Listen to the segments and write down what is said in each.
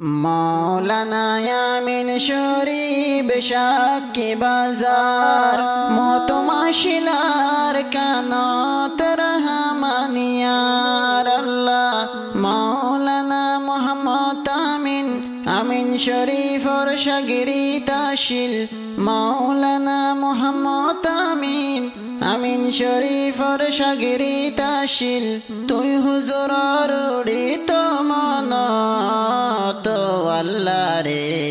মৌলানা আমিন শরীফ সাক্ষী বাজার মতমাশিলার কানত রহমানিয়ার আল্লাহ মৌলানা মোহাম্মদ আমিন আমিন শরীফর শাগিরি তাশিল মৌলানা মোহাম্মদ আমিন আমিন শরীফর শাগিরি তাশিল তুই হুজুরর উড়িত মনত আল্লাহ রে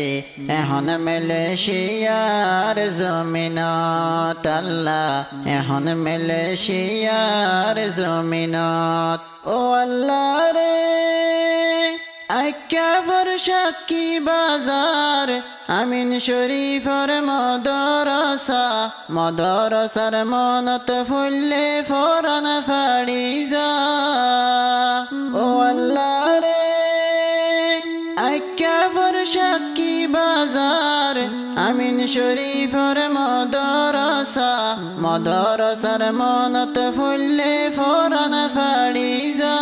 এখন মালয়েশিয়ার জমিনত আল্লাহ এখন মালয়েশিয়ার জমিনত ও আল্লাহ রে আক্কাফর সাক্ষী বাজার আমিন শরীফর মদরসার মনত ফুললে ফরন ফাড়ি যা ও আল্লাহ রে আক্কাফর সাক্ষী বাজার আমিন শরীফর মদরসার মনত ফুললে ফরন ফাড়ি যা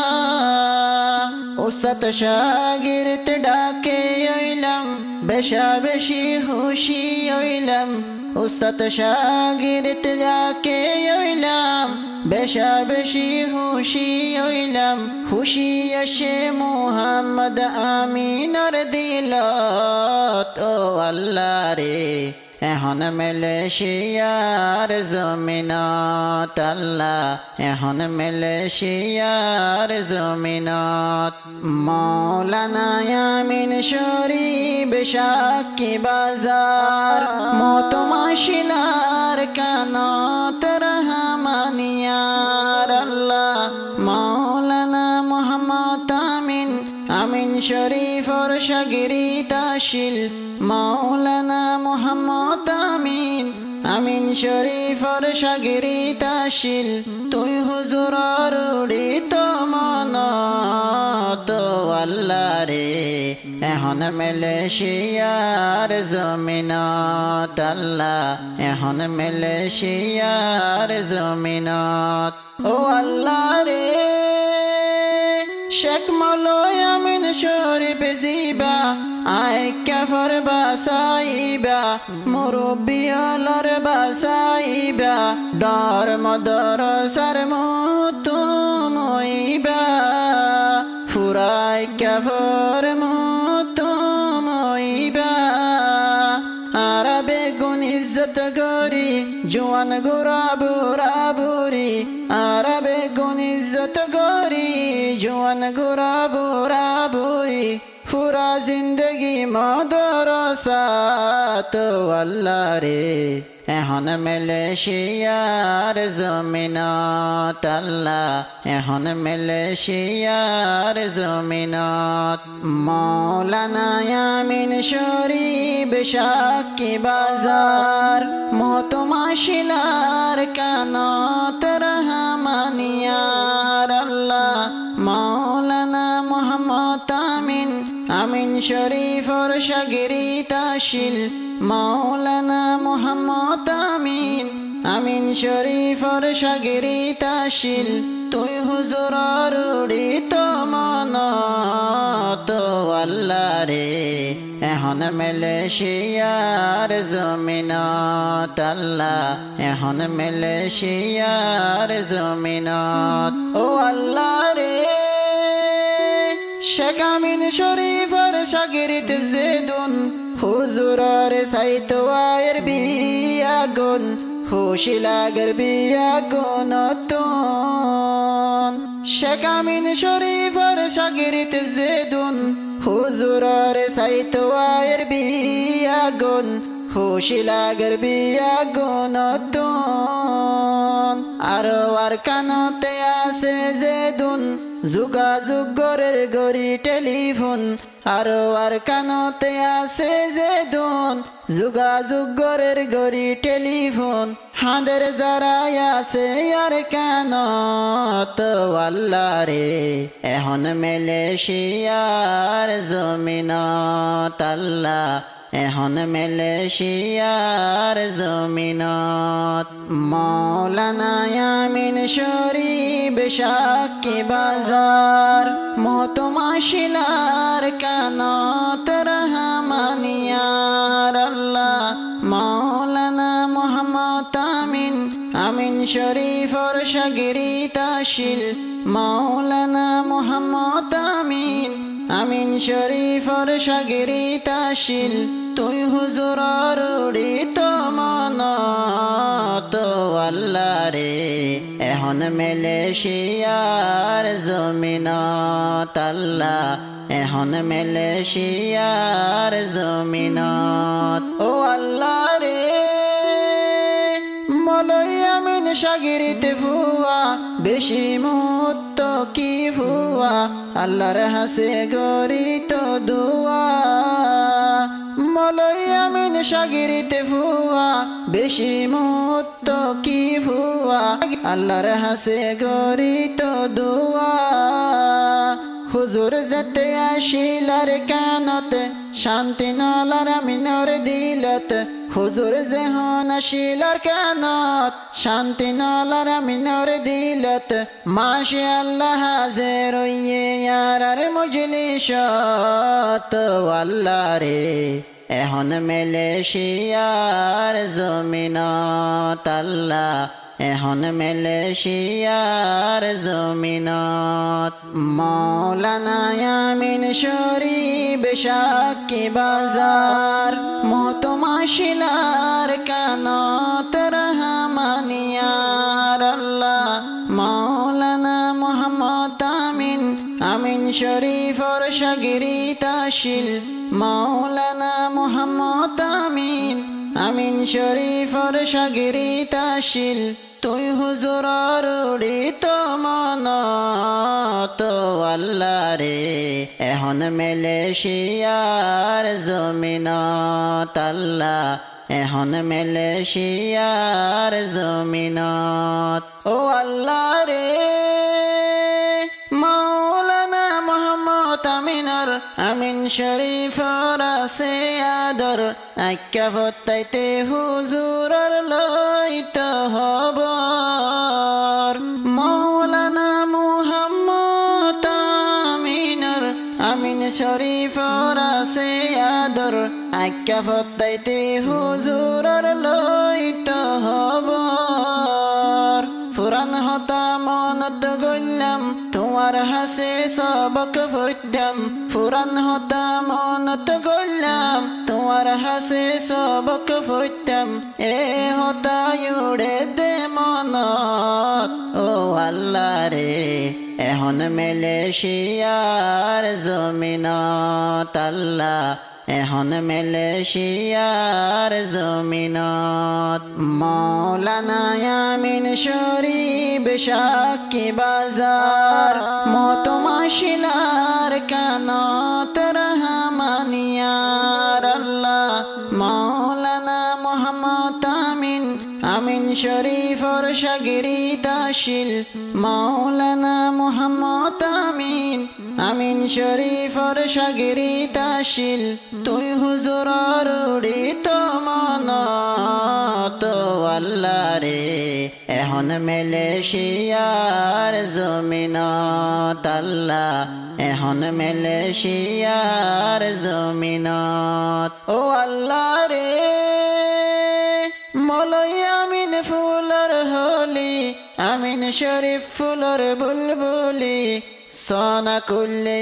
উস্তাদ শাগিরত ডাকে আইলাম বেশা বেশি খুশি হইলাম উস্তাদ শাগিরত ডাকে আইলাম বেশা বেশি খুশি হইলাম খুশি আসে মুহাম্মদ আমিনর দিলত ও আল্লাহ রে এখন মালয়েশিয়ার জমিনত আল্লাহ এখন মালয়েশিয়ার জমিনত মৌলানা আমিন শরীফ সাক্ষী বাজার মতমাশিলার কানত রহমানিয়ার আল্লাহ মৌলানা মোহাম্মদ আমিন আমিন শরীফর শাগিরি তাশিল মৌলানা মোহাম্মদ আমিন আমিন শরীফর শাগিরি তাশিল তুই হুজুরর উড়িত মনত আল্লাহ রে এখন মালয়েশিয়ার জমিনত আল্লাহ এখন মালয়েশিয়ার জমিনত ও আল্লাহ রে শেখ মৌলানা আমিন শরীফ জিবা আক্কাফর বাসাইবা মুরব্বি আলার বাসাইবা ডর মদরসার মুতুমইবা ফুরাই কাফর মুতুমইবা আরবে গুণ ইজ্জত গরি জওয়ান গোরা বুড়া বুড়ি আরবে গুণ ইজ্জত গরি জওয়ান গোরা বুড়া বুড়ি পুরা জিন্দগি মদরসাত আল্লাহ রে এখন মালয়েশিয়ার জমিনত আল্লাহ এখন মালয়েশিয়ার জমিনত মৌলানা আমিন শরীফ সাক্ষী বাজার মতমাশিলার কানত রহমানিয়ার আল্লাহ মৌলানা মোহাম্মদ আমিন আমিন শরীফর শাগিরি তাশিল মৌলানা মোহাম্মদ আমিন আমিন শরীফর শাগিরি তাশিল তুই হুজুরর উড়িত মনত আল্লাহ রে এখন মালয়েশিয়ার জমিনত আল্লাহ এখন মালয়েশিয়ার জমিনত ও আল্লাহ রে শেখ আমিন শরীফর শাগিরিত জেদুন হুজুরর সাইতওয়ায়ের বিয়াগুন হুশিলাগের বিয়াগুনতুন শেখ আমিন শরীফর শাগিরিত জেদুন হুজুরর সাইতওয়ায়ের বিয়াগুন হুশিলাগের বিয়াগুনতুন আরো আর কানতে আছে জেদুন যোগাযোগ গরের গড়ি টেলিফোন আরো আর কানতে আছে জেদুন যোগাযোগ গরের গড়ি টেলিফোন হাঁদের যারাই আছে আর কানত আল্লাহ রে এখন মালয়েশিয়ার জমিনত আল্লাহ এখন মালয়েশিয়ার জমিনত মৌলানা আমিন শরীফ সাক্ষী বাজার মতমাশিলার কানত রহমানিয়ার আল্লাহ মাওলানা মোহাম্মদ আমিন আমিন শরীফর শাগিরি তাশিল মাওলানা মোহাম্মদ আমিন আমিন শরীফর শাগিরি তাশিল তুই হুজুরর উড়িত মনত আল্লাহ রে এখন মেলেশিয়ার জমিনত আল্লাহ এখন মেলেশিয়ার জমিনত ও আল্লাহ রে মলয় আমিন শাগিরিতে ফুয়া বেশি মুত্ত কি ফুয়া আল্লাহর হাসে গরিত দুয়া মলয় আমিন শাগিরিতে ফুয়া বেশি মুত্ত কি ফুয়া আল্লাহর হাসে গরিত দুয়া হুজুর যেতে আসিলার কানত শান্তি নলার আমিনর দিলত হুজুর যেহন আসিলার কানত শান্তি নলার আমিনর দিলত মাশে আল্লাহ হাজের ইয়ার মজলিসত আল্লাহ রে এখন মেলেশিয়ার জমিনত আল্লাহ এখন মেলেশিয়ার জমিনত মাওলানা আমিন শরীফ সাক্ষী বাজার মহতমাশিলার কানত রহমানিয়ার আল্লাহ মাওলানা মোহাম্মদ আমিন আমিন শরীফর শাগিরি তাশিল মাওলানা মোহাম্মদ আমিন আমিন শরীফর শাগিরি তাশিল তুই হুজুরর উড়িত মনত আল্লাহ রে এখন মেলেশিয়ার জমিনত আল্লাহ এখন মেলেশিয়ার জমিনত ও আল্লাহ রে মাওলানা মোহাম্মদ আমিনর আমিন শরীফর আছে আদর আক্কা ফতাইতে হুজুরর লইত হবর মাওলানা মোহাম্মদ আমিনর আমিন শরীফর আছে আদর আক্কা ফতাইতে হুজুরর লইত হবর ফুরান হতা মনত গল্লাম তোমার হাসে সবক ফুটাম ফুরান হতা মনত গল্লাম তোমার হাসে সবক ফুটাম এ হতা উড়ে দে মনত ও আল্লাহ রে এখন মেলেশিয়ার জমিনত আল্লাহ এখন মেলেশিয়ার জমিনত মাওলানা আমিন শরীফ সাক্ষী বাজার মহতমাশিলার কানত রহমানিয়ার আল্লাহ মাওলানা মোহাম্মদ আমিন আমিন শরীফর শাগিরি তাশিল মাওলানা মোহাম্মদ আমিন আমিন শরীফর শাগিরি তাশিল তুই হুজুরর উড়িত মনত আল্লাহ রে এখন মেলেশিয়ার জমিনত আল্লাহ এখন মেলেশিয়ার জমিনত ও আল্লাহ রে মলয় আমিন ফুলর হলি আমিন শরীফ ফুলর বুলবুলি সোনা কুল্লে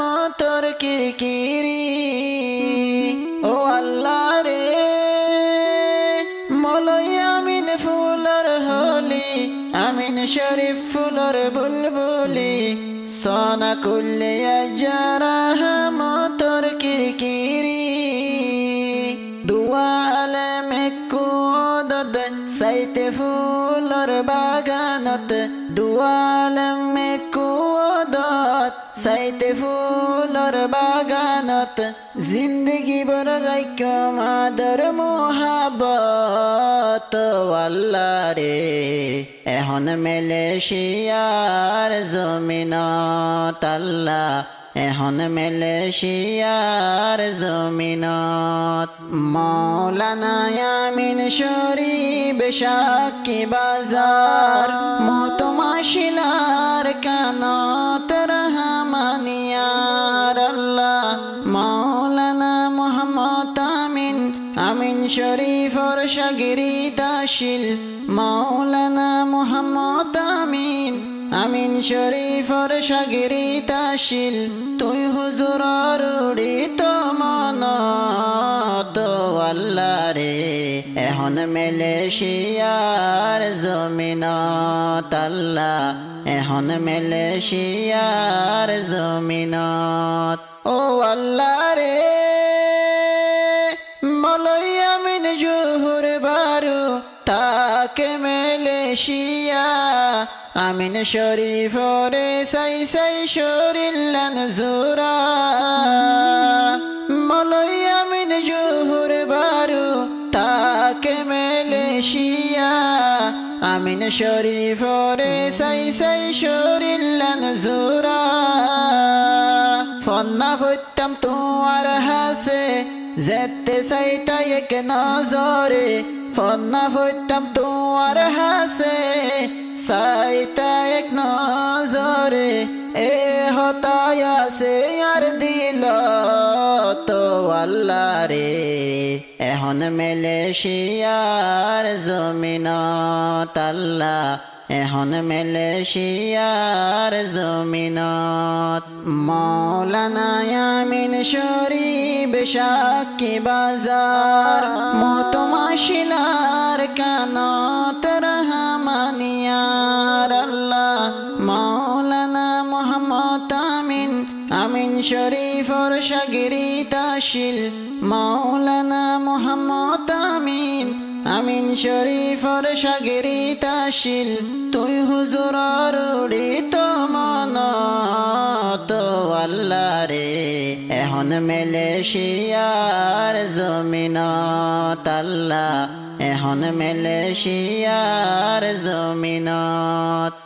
মতর কিরকিরি ও আল্লাহ রে মলয় আমিন ফুলর হলি আমিন শরীফ ফুলর বুলবুলি সোনা কুল্লে মতর কিরকিরি দুয়া আলমে কুদদ সাইতে ফুলর বাগানত দুয়া আলমে কুদদ সাইতে ফুলর বাগানত জিন্দগি বর রাইক মাদর মোহাবত আল্লাহ রে এখন মেলেশিয়ার জমিনত আল্লাহ এখন মেলেশিয়ার জমিনত মাওলানা আমিন শরীফ সাক্ষী বাজার মহতমাশিলার কানত রহমানিয়ার মাওলানা মোহাম্মদ আমিন আমিন শরীফর শাগিরিদ আশিল মাওলানা মোহাম্মদ আমিন আমিন শরীফর শাগিরিদ আশিল তুই হুজুরর উড়িত মনত আল্লাহ রে এখন মালয়েশিয়ার জমিনত আল্লাহ এখন মালয়েশিয়ার জমিনত ও আল্লাহ রে মলই আমিন জুহুর বারু তাকে মালয়েশিয়া আমিন শরীফরে সাই সাই শরীলান জোরা মলই আমিন জুহুর বারু তাকে মালয়েশিয়া আমিন শরীফরে সাই সাই শরীলান জোরা ফন্না হইতাম তোমার হাসে যেতে চাইতা এক নজরে ফন্না হইতাম তোমার হাসে চাইতা এক নজরে এ হতায় আছে আর দিল তো আল্লাহ রে এখন মালয়েশিয়ার জমিনত আল্লাহ এখন মালয়েশিয়ার জমিনত মাওলানা আমিন শরীফ সাক্ষী বাজার মতমাশিলার কানত রহমানিয়ার আল্লাহ মাওলানা মোহাম্মদ আমিন আমিন শরীফর শাগিরিদ আশিল মাওলানা মোহাম্মদ আমিন আমিন শরীফর শাগিরিদ আশিল তুই হুজুরর উড়িত মনত আল্লাহ রে এখন মালয়েশিয়ার জমিনত আল্লাহ এখন মালয়েশিয়ার জমিনত